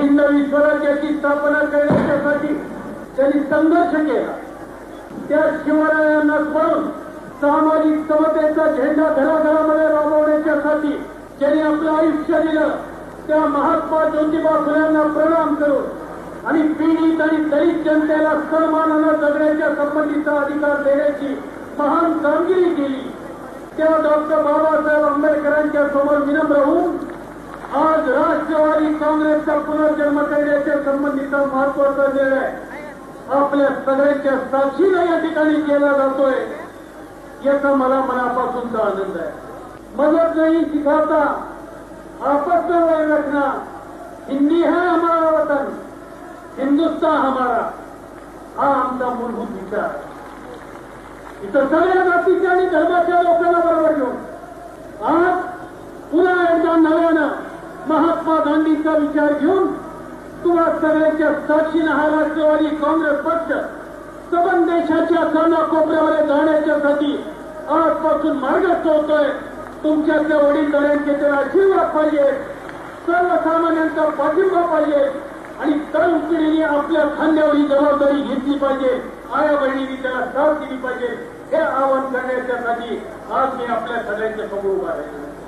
हिंदवी स्वराज्याची स्थापना करण्यासाठी त्यांनी संघर्ष केला. त्या शिवरायांना स्मरून सामाजिक समतेचा झेंडा घराघरामध्ये राबवण्यासाठी ज्यांनी आपलं आयुष्य दिलं त्या महात्मा ज्योतिबा फुल्यांना प्रणाम करून आणि पीडित आणि दलित जनतेला सन्मानानं जगण्याच्या संबंधीचा अधिकार देण्याची महान कामगिरी केली त्या डॉक्टर बाबासाहेब आंबेडकरांच्या समोर विनम्र होऊन आज राष्ट्रवादी काँग्रेसचा पुनर्जन्म करण्याच्या संबंधीचा महत्वाचा निर्णय आपल्या सगळ्यांच्या साक्षीने या ठिकाणी केला जातोय याचा मला मनापासूनचा आनंद आहे. मदद नहीं सिखाता आपस में वही रखना, हिंदी है हमारा वतन, हिंदुस्तान हमारा, हा आमचा मूलभूत विचार आहे. इतर सगळ्या जातीच्या आणि धर्माच्या लोकांना बरोबर घेऊन आज पुन्हा एकदा नव्यानं महात्मा गांधीचा विचार घेऊन तुम्हा सगळ्यांच्या साक्षीनं हा राष्ट्रवादी काँग्रेस पक्ष सबंध देशाच्या कानाकोपऱ्यामध्ये जाण्याच्यासाठी आजपासून मार्गस्थ होतोय. तुमच्यातल्या वडीलधाऱ्यांचे त्याला आशीर्वाद पाहिजे, सर्वसामान्यांचा पाठिंबा पाहिजे आणि तरुण पिढीने आपल्या खांद्यावर ही जबाबदारी घेतली पाहिजे. आया बहिणींनी त्याला साथ दिली पाहिजे. हे आवाहन करण्याच्यासाठी आज मी आपल्या सगळ्यांच्या समोर उभा आहे.